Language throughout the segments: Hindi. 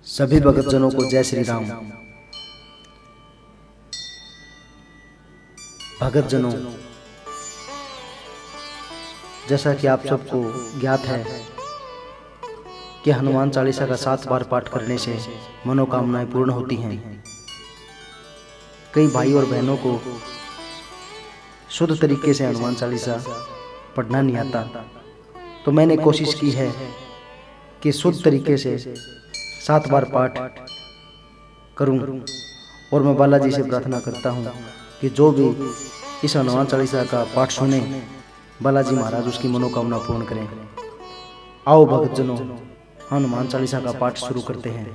सभी भक्तजनों को जय श्री राम। भक्तजनों, जैसा कि आप सबको ज्ञात है कि हनुमान चालीसा का 7 बार पाठ करने से मनोकामनाएं पूर्ण होती हैं। कई भाई और बहनों को शुद्ध तरीके से हनुमान चालीसा पढ़ना नहीं आता, तो मैंने कोशिश की है कि शुद्ध तरीके से 7 बार पाठ करूं। और मैं बालाजी से प्रार्थना करता हूं कि जो भी इस हनुमान चालीसा का पाठ सुने, बालाजी महाराज उसकी मनोकामना पूर्ण करें। आओ भक्तजनों, हनुमान चालीसा का पाठ शुरू करते हैं।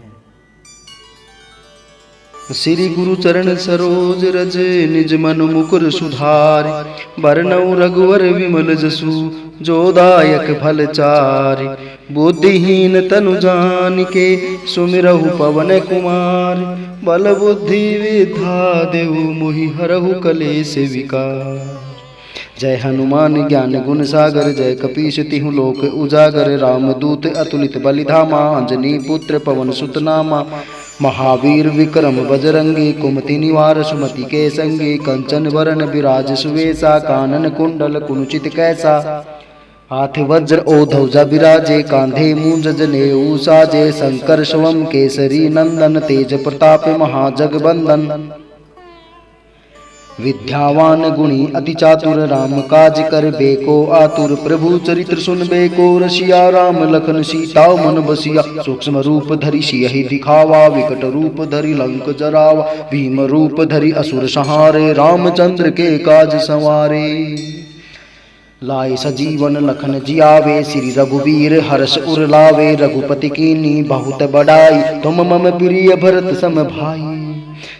श्री गुरु चरण सरोज रज निज मन मुकुर सुधार, बरनउँ रघुवर विमल जसु जो दायक फल चारि। बुद्धिहीन तनु जानिके सुमिरहु पवन कुमार, बल बुद्धि विद्या देहु मोहि हरहु कलेश विकार। जय हनुमान ज्ञान गुण सागर, जय कपीश तिहु लोक उजागर। रामदूत अतुलित बलिधामा, अंजनी पुत्र पवन सुत नामा। महावीर विक्रम बजरंगी, कुमति निवार सुमति के संगी। कंचन वरण विराज सुवेशा, कानन कुंडल कुंचित कैसा। हाथ वज्र ओ ध्वजा विराजे, कांधे मूंज जनेऊ साजे। शंकर स्वयं केसरी नंदन, तेज प्रताप महाजगबंदन। विद्यावान गुणी अति चातुर, राम काज कर बेको आतुर। प्रभु चरित्र सुन बेको रसिया, राम लखन सीता मन बसिया। सूक्ष्म रूप धरि सियहि दिखावा, विकट रूप धरि लंक जरावा। भीम रूप धरि असुर संहारे, रामचंद्र के काज संवारे। लाए सजीवन लखन जियावे, श्री रघुवीर हर्ष उर लावे। रघुपति कीन्ही बहुत बड़ाई, तुम मम प्रिय भरत सम भाई।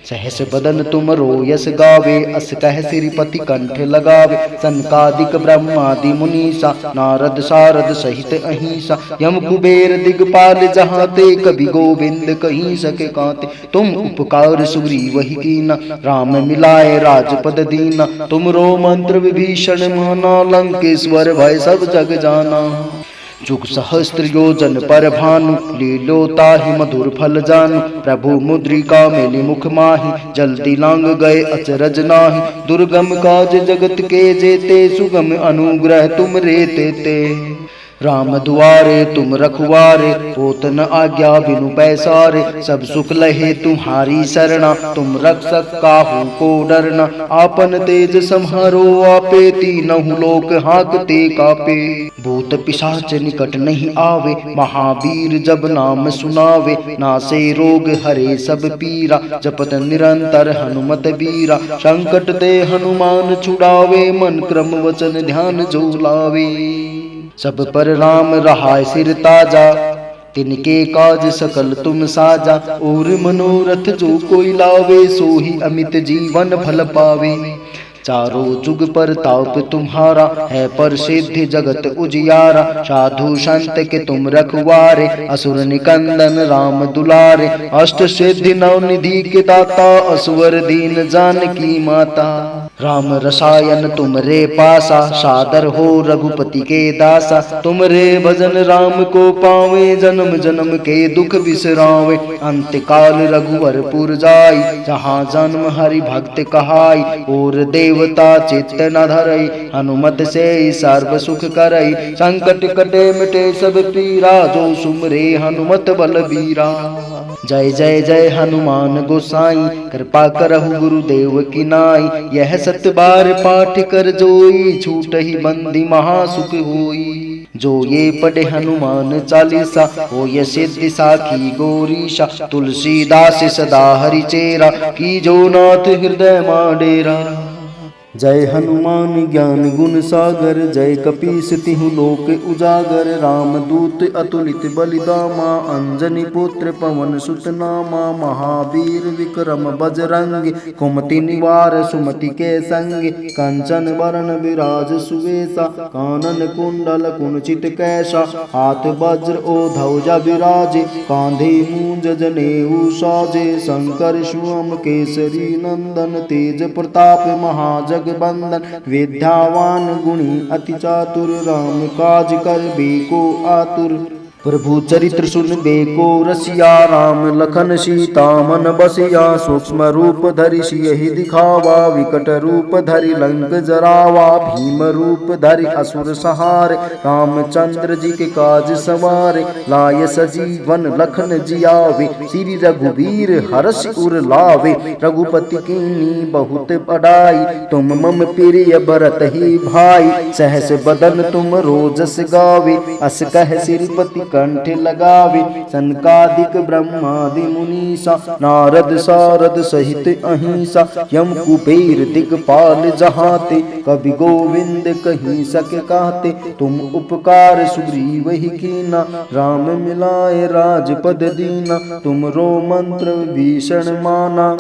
सहस बदन तुम रोयस गावे, अस कह श्रीपति कंठ लगावे। सनकादिक ब्रह्मादि मुनीसा, नारद सारद सहित अहिंसा। यम कुबेर दिगपाल जहाँ ते, कवि गोविंद कहीं सके कांते। तुम उपकार सुग्रीव ही कीना, राम मिलाए राजपद दीना। तुमरो मंत्र विभीषण माना, लंकेश्वर भय सब जग जाना। जुग सहस्त्र योजन पर भानु, लीलो ताहि मधुर फल जानू। प्रभु मुद्रिका मेलि मुख माहि, जल्दी लांग गए अचरज नाहि। दुर्गम काज जगत के जेते, सुगम अनुग्रह तुम रे तेते। राम दुआरे तुम रखवारे, होत न आज्ञा बिनु पैसारे। सब सुख लहे तुम्हारी सरना, तुम रक्षक काहू को डरना। आपन तेज सम्हारो आपे, तीनहु लोक हाँकते कापे। भूत पिशाच निकट नहीं आवे, महावीर जब नाम सुनावे। नासे रोग हरे सब पीरा, जपत निरंतर हनुमत बीरा। संकट ते हनुमान छुड़ावे, मन क्रम वचन ध्यान जो लावे। सब पर राम रहाय सिर ताजा, तिनके काज सकल तुम साजा। और मनोरथ जो कोई लावे, सोही अमित जीवन फल पावे। चारों जुग पर ताप तुम्हारा, है प्रसिद्ध जगत उजियारा। साधु संत के तुम रखवारे, असुर निकंदन राम दुलारे। अष्ट सिद्धि नवनिधि के दाता, असवर दीन जानकी माता। राम रसायन तुम रे पासा, सादर हो रघुपति के दासा। तुम रे भजन राम को पावे, जन्म जन्म के दुख बिसरावे। अंत काल रघुवर पुर जाई, जहाँ जन्म हरि भक्त कहाई। और देवता चित्त न धरई, हनुमत से सर्व सुख करई। संकट कटे मिटे सब पीरा, जो सुमरे हनुमत बलबीरा। जय जय जय हनुमान गोसाई, कृपा करहु गुरुदेव की नाई। यह 7 बार पाठ कर जोई, छूटहि बंदी महासुख होई। जो ये पढ़े हनुमान चालीसा, हो ये सिद्धि साखी गौरीशा। तुलसीदास सदा हरि चेरा, की जो नाथ हृदय मां डेरा। जय हनुमान ज्ञान गुण सागर, जय कपीस तिहु लोक उजागर। रामदूत अतुलित बलिधामा, अंजनी पुत्र पवन सुत नामा। महावीर विक्रम बजरंगी, कुमति निवार सुमति के संगी। कंचन वरण विराज सुवेशा, कानन कुंडल कुंचित कैसा। हाथ वज्र ओ ध्वजा विराजे, कांधे मूंज जनेऊ साजे। शंकर स्वयं केसरी नंदन, तेज प्रताप महाजग बंदन। विद्यावान गुणी अति चातुर, राम काज कर बेको आतुर। प्रभु चरित्र सुनबे को रसिया, राम लखन सीता मन बसिया। सूक्ष्म रूप धरि सियहि दिखावा, विकट रूप धरि लंक जरावा। भीम रूप धरि असुर सहारे, रामचंद्र जी के काज सवारे। लाय सजीवन लखन जियावे, श्री रघुवीर हर्ष उर लावे। रघुपति कीन्ही बहुत बड़ाई, तुम मम प्रिय भरत ही भाई। सहस बदन तुम रोजस गावे, अस कह श्रीपति कंठ लगावे। सनकादिक ब्रह्मादि मुनीसा, नारद सारद सहित अहिंसा। यम कुबेर दिगपाल जहाते, कवि गोविंद कहीं सके कहते। तुम उपकार सुग्रीव ही कीना, राम मिलाए राजपद दीना। तुम रो मंत्र भीषण माना,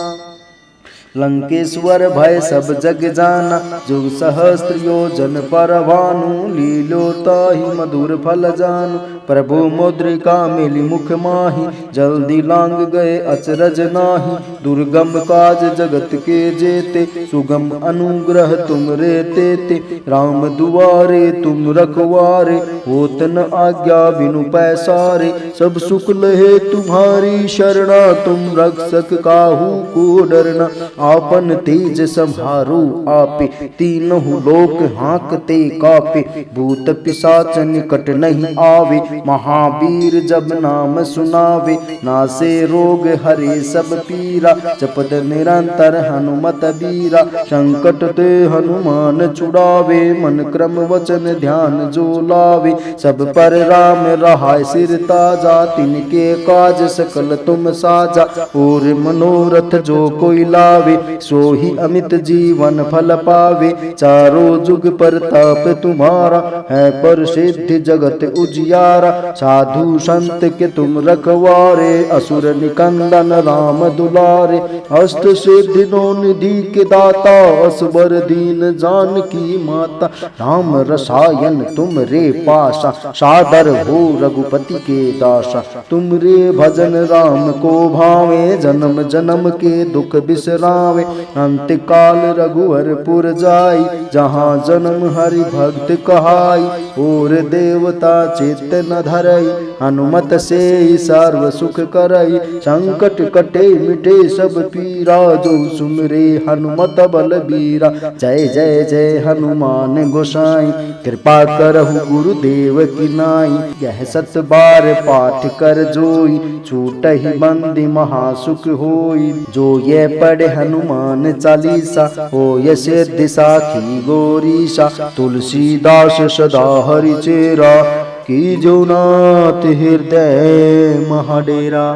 लंकेश्वर भय सब जग जाना। जुग सहस्त्र योजन पर भानु, लीलो ताहि मधुर फल जानु। प्रभु मुद्रिका मिली मुख माही, जल्दी लांग गए अचरज नाही। दुर्गम काज जगत के जेते, सुगम अनुग्रह तुम रे तेते। राम दुआरे तुम रखवारे, होत न आज्ञा बिनु पैसारे। सब सुख लहे तुम्हारी शरणा, तुम रक्षक काहू को डरना। आपन तेज संहारो आपे, तीनों लोक हाँकते कापे। भूत पिशाच निकट नहीं आवे, महावीर जब नाम सुनावे। नासे रोग हरे सब पीरा, जपत निरंतर हनुमत बीरा। संकट ते हनुमान छुड़ावे, मन क्रम वचन ध्यान जो लावे। सब पर राम रहाय सिर ताजा, तिनके काज सकल तुम साजा। और मनोरथ जो कोई लावे, सोही अमित जीवन फल पावे। चारों जुग परताप तुम्हारा, है पर सिद्धि जगत उजियारा। साधु संत के तुम रखवारे, असुर निकंदन राम दुलारे। अष्ट सिद्धि नो निधि के दाता, असबर दीन जानकी माता। राम रसायन तुम रे पासा, सादर हो रघुपति के दासा। तुम रे भजन राम को भावे, जन्म जन्म के दुख बिसरावे। अंत काल रघुवरपुर जाई, जहाँ जन्म हरि भक्त कहाई। और देवता चित्त न धरई, हनुमत से सर्व सुख करई। संकट कटे मिटे सब पीरा, जो सुमरे हनुमत बलबीरा। जय जय जय हनुमान गोसाई, कृपा करहु गुरुदेव की नाई। यह सत बार पाठ कर जोई, छूटहि बंदी महासुख होई। जो ये पढ़े हनुमान चालीसा, होय सिद्धि साखी गौरीशा। तुलसीदास सदा हरि चेरा, की जो नाथ हृदय महाडेरा।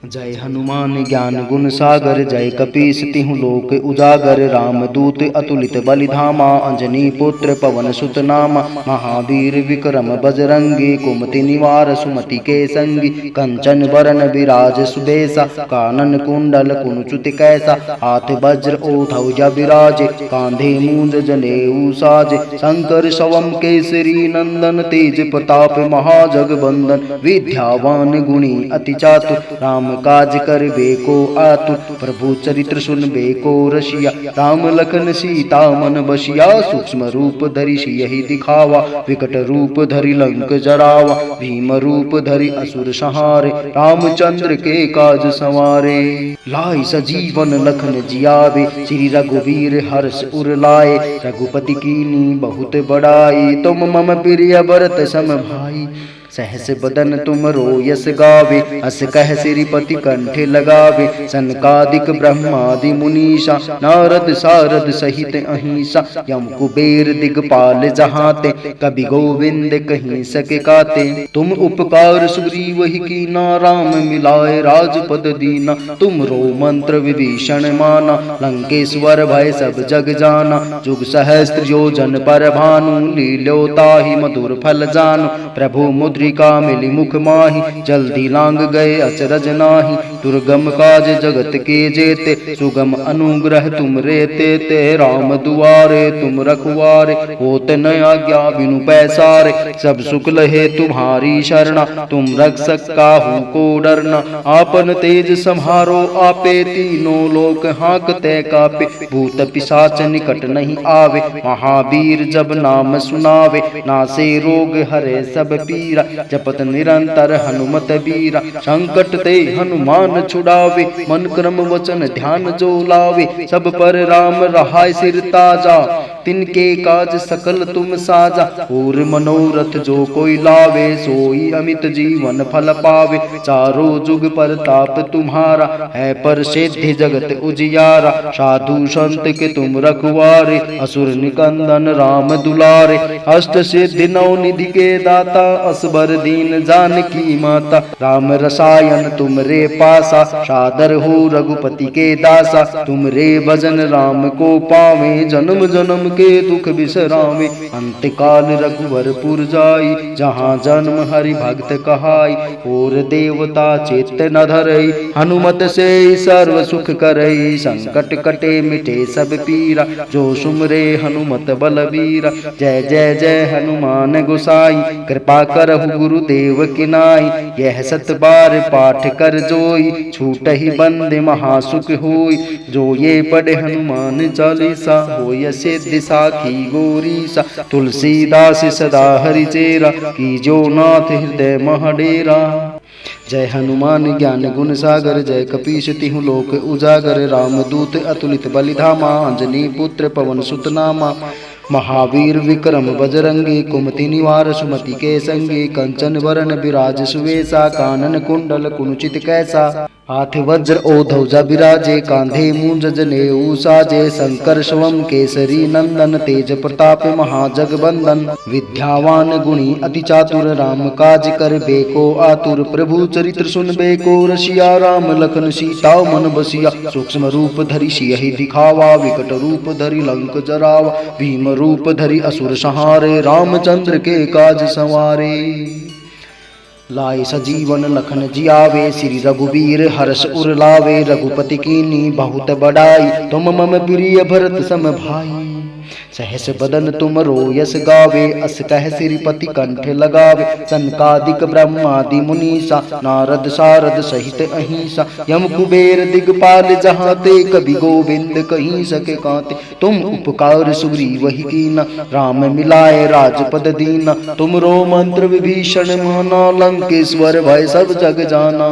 जय हनुमान ज्ञान गुण सागर, जय कपीस तिहु लोक उजागर। राम दूत अतुलित बलिधामा, अंजनी पुत्र पवन सुत नामा। महावीर विक्रम बजरंगी, कुमति निवार सुमति के संगी। कंचन बरन विराज सुबेसा, कानन कुंडल कुंचुत कैसा। हाथ वज्र ओ ध्वजा विराजे, कांधे मूंज जनेऊ साजे। शंकर स्वयं केसरी नंदन, तेज प्रताप महाजगबंदन। विद्यावान गुणी अति चातुर, राम काज करबे को आतुर। प्रभु चरित्र सुनबे को रसिया, राम लखन सीता मन बसिया। सूक्ष्म रूप धरि सियहि दिखावा, विकट रूप धरि लंक जरावा। भीम रूप धरि असुर सहारे, रामचंद्र के काज संवारे। लाय सजीवन लखन जियावे, श्री रघुवीर हर्ष उर लाए। रघुपति कीन्ही बहुत बड़ाई, तुम मम प्रिय भरत सम भाई। सहस बदन तुम रोयस गावे, अस कह श्रीपति कंठ लगावे। सनकादिक ब्रह्मादि मुनीसा, नारद सारद सहित अहिंसा। यम कुबेर दिगपाल जहाते, कवि गोविंद कहीं सके काते। तुम उपकार सुग्रीव ही कीना, राम मिलाए राजपद दीना। तुम रो मंत्र विभीषण माना, लंकेश्वर भय सब जग जाना। जुग सहस्त्र योजन पर भानु, लील्यो ताहि मधुर फल जानु। प्रभु मुद्रिका मिली मुख माही, जल्दी लांग गए अचरज नाही। दुर्गम काज जगत के जेते, सुगम अनुग्रह तुम रेते ते। राम दुआरे तुम रखवारे, होत न आज्ञा बिनु पैसारे। सब सुख लहे तुम्हारी शरणा, तुम रक्षक काहू को डरना। आपन तेज सम्हारो आपे, तीनों लोक हाँकते कापे। भूत पिशाच निकट नहीं आवे, महावीर जब नाम सुनावे। नासे रोग हरे सब पीरा, जपत निरंतर हनुमत बीरा। संकट ते हनुमान छुड़ावे, मन क्रम वचन ध्यान जो लावे। सब पर राम रहाय सिर ताजा, तिनके काज सकल तुम साजा। और मनोरथ जो कोई लावे, सोई अमित जीवन फल पावे। चारों जुग परताप तुम्हारा, है प्रसिद्धि जगत उजियारा। साधु संत के तुम रखवारे, असुर निकंदन राम दुलारे। अष्ट सिद्धि नौ निधि के दाता, असबर दीन जानकी माता। राम रसायन तुम रे पासा, सादर हो रघुपति के दासा। तुम रे भजन राम को पावे, जन्म जन्म के दुख बिसरावे। अंतकाल रघुवरपुर जाई, जहाँ जन्म हरि भक्त कहाई। और देवता चेत न धरई, हनुमत से सर्व सुख करई। संकट कटे मिटे सब पीरा, जो सुमरे हनुमत बलबीरा। जय जय जय हनुमान गोसाई, कृपा करहु गुरुदेव की नाई। यह सत बार पाठ कर जोई, छूट ही बंदे महासुख होई। जो ये पढ़े हनुमान चालीसा, होय सिद्धि साखी गौरीसा। तुलसीदास सदा हरि चेरा, की जो नाथ हृदय महडेरा। जय हनुमान ज्ञान गुण सागर, जय कपीश तिहु लोक उजागर। रामदूत अतुलित बलिधामा, अंजनी पुत्र पवन सुत नामा। महावीर विक्रम बजरंगी, कुमति निवार सुमति के संगी। कंचन वरण विराज सुवेशा, कानन कुंडल कुंचित कैसा। हाथ वज्र ओ ध्वजा बिराजे, कांधे मूंज जनेऊ साजे। शंकर स्वयं केसरी नंदन, तेज प्रताप महाजगबंदन। विद्यावान गुणी अति चातुर, राम काज कर बेको आतुर। प्रभु चरित्र सुन बेको रसिया, राम लखन सीता मन बसिया। सूक्ष्म रूप धरि सियहि दिखावा, विकट रूप धरि लंक जरावा। भीम रूप धरि असुर संहारे, रामचंद्र के काज संवारे। लाए सजीवन लखन जियावे, श्री रघुवीर हर्ष उर लावे। रघुपति कीन्ही बहुत बड़ाई, तुम मम प्रिय भरत सम भाई। सहस बदन तुम रोयस गावे, अस कह श्रीपति कंठ लगावे। सनकादिक ब्रह्मादि मुनीसा, नारद सारद सहित अहिंसा। यम कुबेर दिगपाल जहाँ ते, कवि गोविंद कहीं सके कांते। तुम उपकार सुग्रीव वही कीना, राम मिलाए राजपद दीना। तुमरो मंत्र विभीषण माना, लंकेश्वर भय सब जग जाना।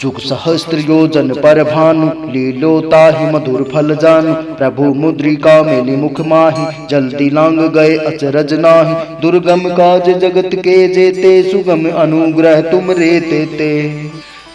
जुग सहस्त्र योजन पर भानु, लीलो ताहि मधुर फल जानू। प्रभु मुद्रिका मेलि मुख माहि, जल्दी लांग गए अचरज नाहि। दुर्गम काज जगत के जेते, सुगम अनुग्रह तुम रे तेते।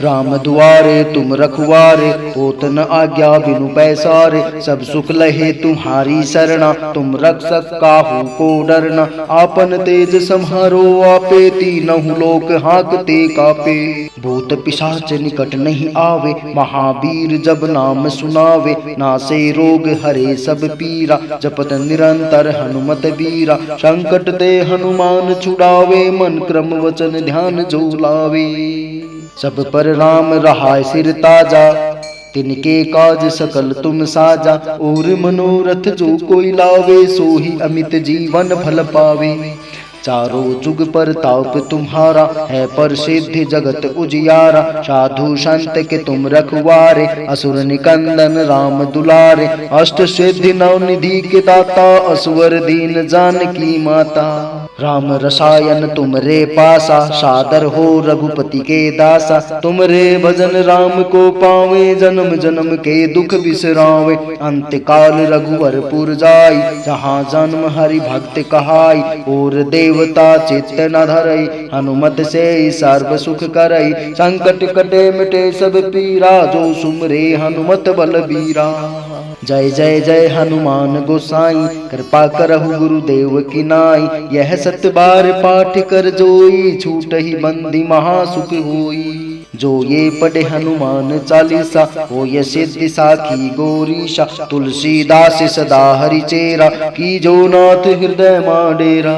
राम दुआरे तुम रखवारे, होत न आज्ञा बिनु पैसारे। सब सुख लहे तुम्हारी शरणा, तुम रक्षक काहू को डरना। आपन तेज सम्हारो आपे, तीनहु लोक हाँकते कापे। भूत पिशाच निकट नहीं आवे, महावीर जब नाम सुनावे। नासे रोग हरे सब पीरा, जपत निरंतर हनुमत बीरा। संकट ते हनुमान छुड़ावे, मन क्रम वचन ध्यान जो लावे। सब पर राम रहाय सिर ताजा, तिनके काज सकल तुम साजा। और मनोरथ जो कोई लावे, सोही अमित जीवन फल पावे। चारों जुग परताप तुम्हारा, है प्रसिद्धि जगत उजियारा। साधु संत के तुम रखवारे, असुर निकंदन राम दुलारे। अष्ट सिद्धि नौ निधि के दाता, असवर दीन जानकी माता। राम रसायन तुम रे पासा, सादर हो रघुपति के दासा। तुम रे भजन राम को पावे, जन्म जन्म के दुख बिसरावे। अंतकाल रघुवरपुर जाई, जहाँ जन्म हरि भक्त कहाई। और देवता चित्त न धरई, हनुमत से सर्व सुख करई। संकट कटे मिटे सब पीरा, जो सुमरे हनुमत बलबीरा। जय जय जय हनुमान गोसाई, कृपा करहु गुरुदेव की नाई। यह सत बार पाठ कर जोई, छूट ही बंदी महासुख होई। जो ये पढ़े हनुमान चालीसा, हो ये सिद्धि साखी गौरीशा। तुलसीदास सदा हरि चेरा, की जो नाथ हृदय मां डेरा।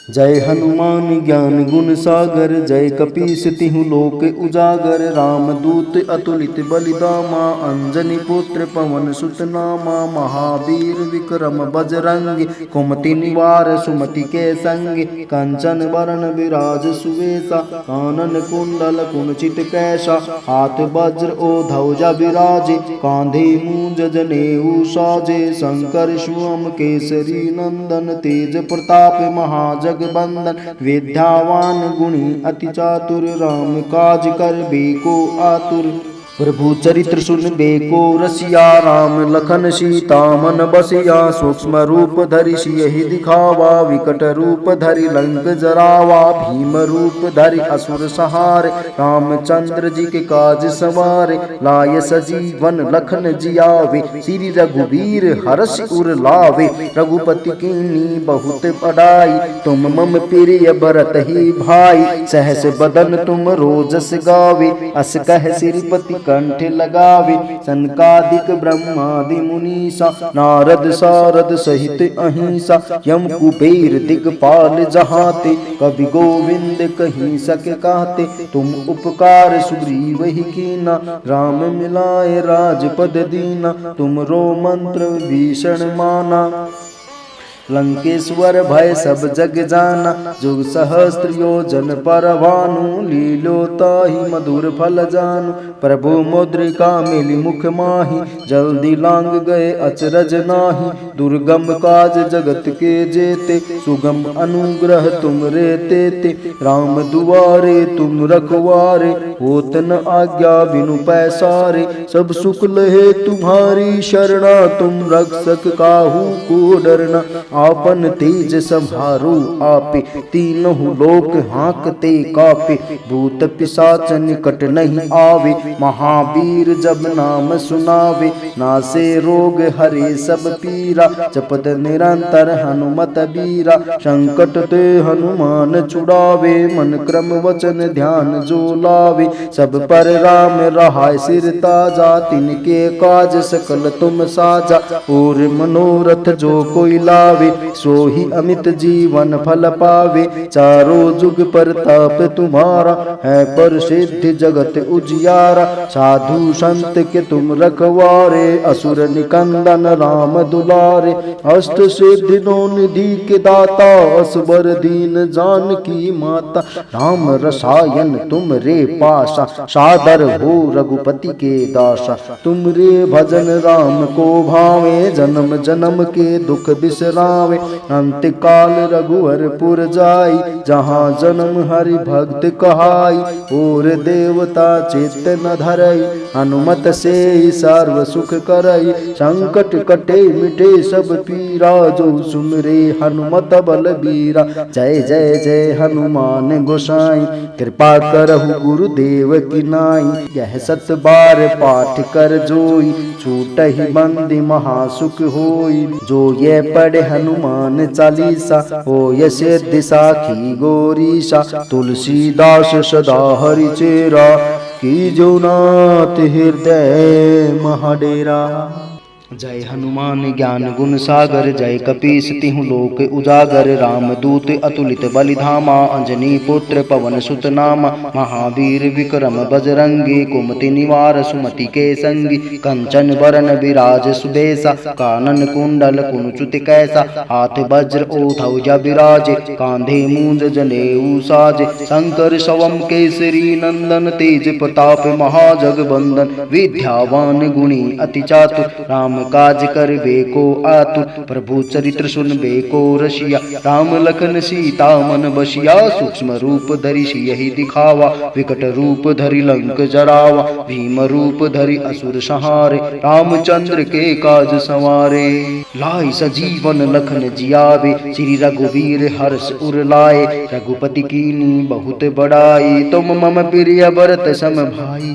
जय हनुमान ज्ञान गुण सागर, जय कपीस तिहु लोक उजागर। राम दूत अतुलित बलिधामा, अंजनी पुत्र पवन सुत नामा। महावीर विक्रम बजरंगी, कुमति निवार सुमति के संगी। कंचन बरन विराज सुवेशा, कानन कुंडल कुंचित कैसा। हाथ वज्र ओ ध्वजा विराजे, कांधे मूंज जनेऊ साजे। शंकर सुअम केसरी नंदन, तेज प्रताप महाजग बंदन। विद्यावान गुणी अति चातुर, राम काज करबे को आतुर। प्रभु चरित्र सुनबे को रसिया, राम लखन सीता मन बसिया। सूक्ष्म रूप धरि सियहि दिखावा, विकट रूप धरि लंक जरावा। भीम रूप धरि असुर सहारे, रामचंद्र जी के काज सवारे। लाय सजीवन लखन जियावे, श्री रघुवीर हर्ष उर लावे। रघुपति कीन्ही बहुत बड़ाई, तुम मम प्रिय भरत ही भाई। सहस बदन तुम रोजस गावे, अस कह श्रीपति कंठ लगावे। सनकादिक ब्रह्मादि मुनीसा, नारद सारद सहित अहिंसा। यम कुबेर दिगपाल जहाते, कवि गोविंद कहीं सके कहते। तुम उपकार सुग्रीव ही कीना, राम मिलाए राजपद दीना। तुमरो मंत्र भीषण माना, लंकेश्वर भय सब जग जाना। जुग सहस्त्र योजन पर भानु, लीलो ताहि मधुर फल जानू। प्रभु मुद्रिका मिली मुख माही, जल्दी लांग गए अचरज नाही। दुर्गम काज जगत के जेते, सुगम अनुग्रह तुम रे तेते। राम दुआरे तुम रखवारे, होत न आज्ञा बिनु पैसारे। सब सुख लहे तुम्हारी शरणा, तुम रक्षक काहू को डरना। आपन तेज संहारो आपे, तीनों लोक हाँकते कापे। भूत पिशाच निकट नहीं आवे, महावीर जब नाम सुनावे। नासे रोग हरे सब पीरा, जपत निरंतर हनुमत बीरा। संकट ते हनुमान छुड़ावे, मन क्रम वचन ध्यान जो लावे। सब पर राम रहाय सिर ताजा, तिनके काज सकल तुम साजा। और मनोरथ जो कोई लावे, सोही अमित जीवन फल पावे। चारों जुग परताप तुम्हारा, है प्रसिद्ध जगत उजियारा। साधु संत के तुम रखवारे, असुर निकंदन राम दुलारे। अष्ट सिद्धि नो निधि के दाता, असबर दीन जानकी माता। राम रसायन तुम रे पासा, सादर हो रघुपति के दासा। तुम रे भजन राम को भावे, जन्म जन्म के दुख बिसरावे। अंत काल रघुवरपुर जाई, जहाँ जन्म हरि भक्त कहाई। और देवता चित्त न धरई, हनुमत से सर्व सुख करई। संकट कटे मिटे सब पीरा, जो सुमरे हनुमत बलबीरा। जय जय जय हनुमान गोसाई, कृपा करहु गुरुदेव की नाई। यह सत बार पाठ कर जोई, छूटहि बंदी महासुख होई। जो ये पढ़े हनुमान चालीसा, हो यश दिशाखी गौरीशा। तुलसीदास सदा हरि चेरा, की जो नाथ हृदय महाडेरा। जय हनुमान ज्ञान गुण सागर, जय कपीस तिहु लोक उजागर। राम दूत अतुलित बलिधामा, अंजनी पुत्र पवन सुत नामा। महावीर विक्रम बजरंगी, कुमति निवार सुमति के संगी। कंचन बरन विराज सुबेसा, कानन कुंडल कुंचित कैसा। हाथ वज्र ओ ध्वजा विराजे, कांधे मूंज जनेऊ साजे। शंकर स्वयं केसरी नंदन, तेज प्रताप महाजग बंदन। विद्यावान गुणी अति चातुर, राम काज करबे को आतुर। प्रभु चरित्र सुनबे को रसिया, राम लखन सीता मन बसिया। सूक्ष्म रूप धरि सियहि दिखावा, विकट रूप धरि लंक जरावा। भीम रूप धरि असुर सहारे, रामचंद्र के काज संवारे। लाई सजीवन लखन जियावे, श्री रघुवीर हर्ष उर लाए। रघुपति कीन्ही बहुत बड़ाई, तुम मम प्रिय भरत सम भाई।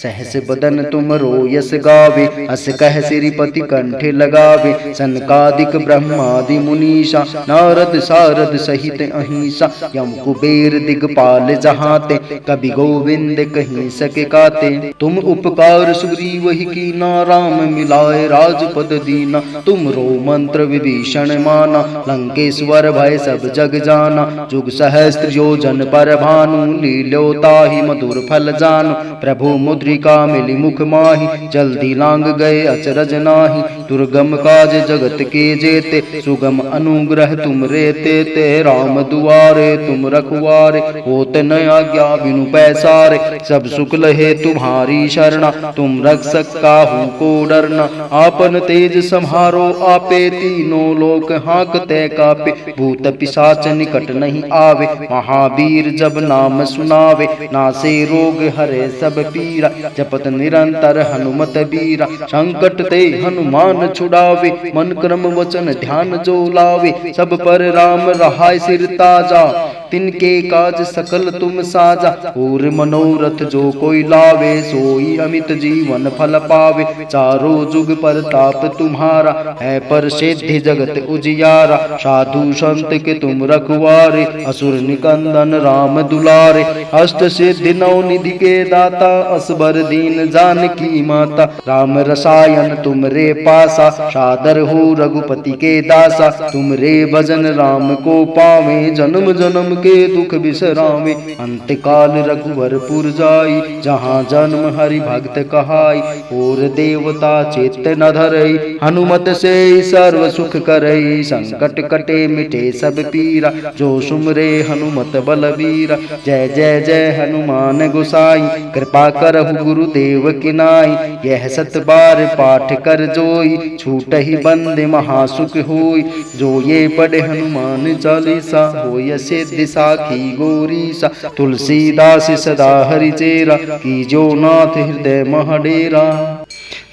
सहस बदन तुम रोयस गावे, अस कह सिरिपति कंठ लगावे। सनकादिक ब्रह्मादि मुनीषा, नारद सारद सहित अहिंसा। यम कुबेर दिगपाल जहाते, कवि गोविंद कहीं सके काते। तुम उपकार सुग्रीव ही कीना, राम मिलाए राजपद दीना। तुम रो मंत्र विभीषण माना, लंकेश्वर भय सब जग जाना। जुग सहस्त्र योजन पर भानु, लील्यो ताहि मधुर फल जानु। प्रभु मुद्रिका मिली मुख माहि, जल्दी लांग गए अचरज नाही। दुर्गम काज जगत के जेते, सुगम अनुग्रह तुम रे तेते। राम दुआरे तुम रखवारे, होत न आज्ञा बिनु पैसारे। सब सुख लहे तुम्हारी शरणा, तुम रक्षक काहू को डरना। आपन तेज सम्हारो आपे, तीनों लोक हाँकते कापे। भूत पिशाच निकट नहीं आवे, महावीर जब नाम सुनावे। नासे रोग हरे सब पीरा, जपत निरंतर हनुमत बीरा। संकट ते हनुमान छुड़ावे, मन क्रम वचन ध्यान जो लावे। सब पर राम रहाय सिर ताजा, तिनके काज सकल तुम साजा। और मनोरथ जो कोई लावे, सोई अमित जीवन फल पावे। चारों जुग परताप तुम्हारा, है पर सिद्धि जगत उजियारा। साधु संत के तुम रखवारे, असुर निकंदन राम दुलारे। अष्ट सिद्धि नौ निधि के दाता, असबर दीन जानकी माता। राम रसायन तुम रे पासा, सादर हो रघुपति के दासा। तुम रे भजन राम को पावे, जन्म जन्म के दुख बिसरावे। अंत काल रघुवरपुर जाई, जहाँ जन्म हरि भक्त कहाई। और देवता चेत न धरई, हनुमत से सर्व सुख करई। संकट कटे मिटे सब पीरा, जो सुमरे हनुमत बलबीरा। जय जय जय हनुमान गोसाई, कृपा करहु गुरुदेव की नाई। यह सत बार पाठ कर जोई, छूट ही बंदे महासुख होई। जो ये पढ़े हनुमान चालीसा, होय सिद्धि साखी गौरीसा। तुलसीदास सदा हरि चेरा, की जो नाथ हृदय महडेरा।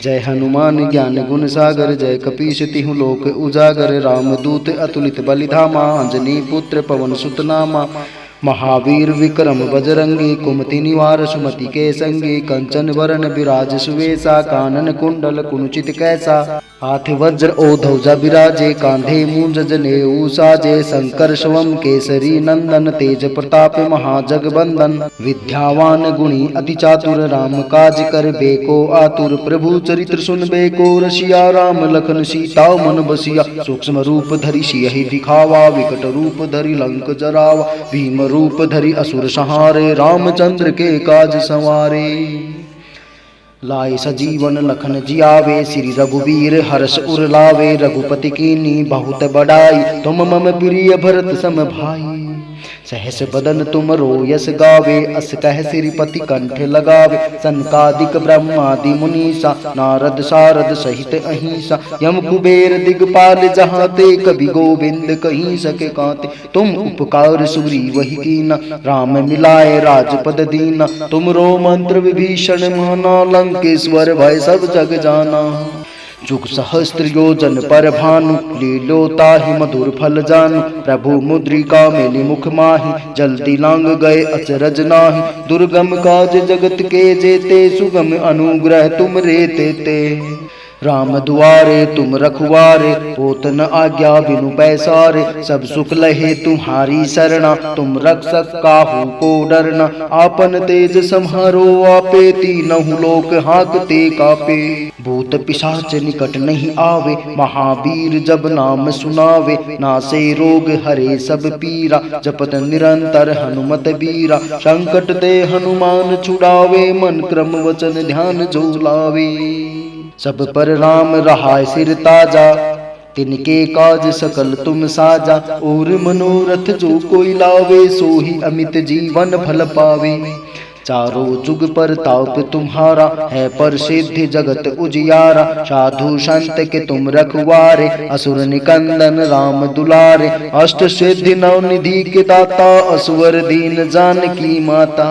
जय हनुमान ज्ञान गुण सागर, जय कपीश तिहु लोक उजागर। रामदूत अतुलित बलिधामा, अंजनी पुत्र पवन सुत नामा। महावीर विक्रम बजरंगी, कुमति निवार सुमति के संगी। कंचन वरण विराज सुवेशा, कानन कुंडल कुंचित कैसा। हाथ वज्र ओ ध्वजा विराजे, कांधे मूंज जनेऊ साजे। शंकर स्वयं केसरी नंदन, तेज प्रताप महाजगबंदन। विद्यावान गुणी अति चातुर, राम काज कर बेको आतुर। प्रभु चरित्र सुन बेको रसिया, राम लखन सीता मन बसिया। सूक्ष्म रूप धरि सियहि दिखावा, विकट रूप धरि लंक जरावा। भीम रूप धरि असुर संहारे, रामचंद्र के काज संवारे। लाए सजीवन लखन जियावे, श्री रघुवीर हर्ष उर लावे। रघुपति कीन्ही बहुत बड़ाई, तुम मम प्रिय भरत सम भाई। सहस बदन तुम रोयस गावे, अस कह सिरिपति कंठ लगावे। सनकादिक ब्रह्मादि मुनीसा, नारद सारद सहित अहिंसा। यम कुबेर दिगपाल जहाते, कवि गोविंद कहीं सके काते। तुम उपकार सुग्रीव ही कीना, राम मिलाए राजपद दीना। तुम रो मंत्र विभीषण माना, लंकेश्वर भय सब जग जाना। जुग सहस्त्र योजन पर भानु, लील्यो ताहि मधुर फल जानु। प्रभु मुद्रिका मिली मुख माहि, जल्दी लांग गए अचरज नाही। दुर्गम काज जगत के जेते, सुगम अनुग्रह तुम रे तेते। राम दुआरे तुम रखवारे, होत न आज्ञा बिनु पैसारे। सब सुख लहे तुम्हारी शरणा, तुम रक्षक काहू को डरना। आपन तेज सम्हारो आपे, तीनहु लोक हाँकते कापे। भूत पिशाच निकट नहीं आवे, महावीर जब नाम सुनावे। नासे रोग हरे सब पीरा, जपत निरंतर हनुमत बीरा। संकट ते हनुमान छुड़ावे, मन क्रम वचन ध्यान जो लावे। सब पर राम रहाय सिर ताजा, तिनके काज सकल तुम साजा। और मनोरथ जो कोई लावे, सोही अमित जीवन फल पावे। चारों जुग पर ताप तुम्हारा, है पर सिद्धि जगत उजियारा। साधु संत के तुम रखवारे, असुर निकंदन राम दुलारे। अष्ट सिद्धि नौ निधि के दाता, असवर दीन जानकी माता।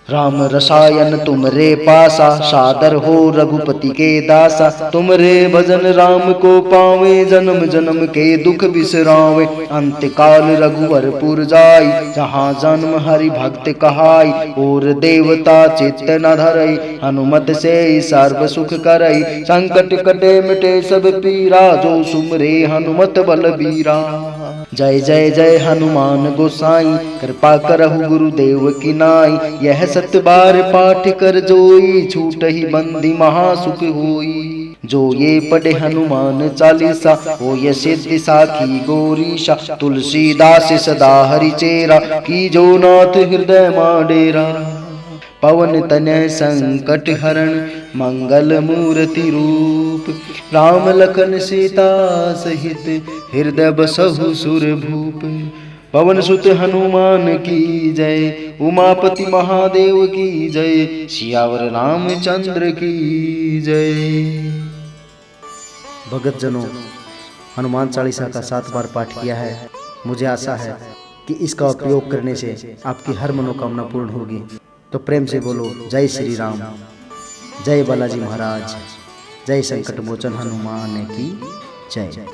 राम रसायन तुमरे पासा, सादर हो रघुपति के दासा। तुमरे भजन राम को पावे, जन्म जन्म के दुख बिसरावे। अंत काल रघुवरपुर जाई, जहाँ जन्म हरि भक्त कहाई। और देवता चित्त न धरई, हनुमत से सर्व सुख करई। संकट कटे मिटे सब पीरा, जो सुमरे हनुमत बलबीरा। जय जय जय हनुमान गोसाई, कृपा करहु गुरुदेव की नाई। यह सत बार पाठ कर जोई, छूट ही बंदी महासुख होई। जो ये पढ़े हनुमान चालीसा, हो ये सिद्धि साखी गौरीशा। तुलसीदास सदा हरि चेरा, की जो नाथ हृदय मां डेरा। पवन तनय संकट हरण, मंगल मूर्ति रूप। राम लखन सीता सहित, हृदय बसहु सुर भूप। पवन सुत हनुमान की जय, उमापति महादेव की जय। सियावर रामचंद्र की जय। भगत जनों, हनुमान चालीसा का 7 बार पाठ किया है। मुझे आशा है कि इसका उपयोग करने से आपकी हर मनोकामना पूर्ण होगी। तो प्रेम से बोलो जय श्री राम, जय बालाजी महाराज, जय संकट मोचन हनुमान की जय।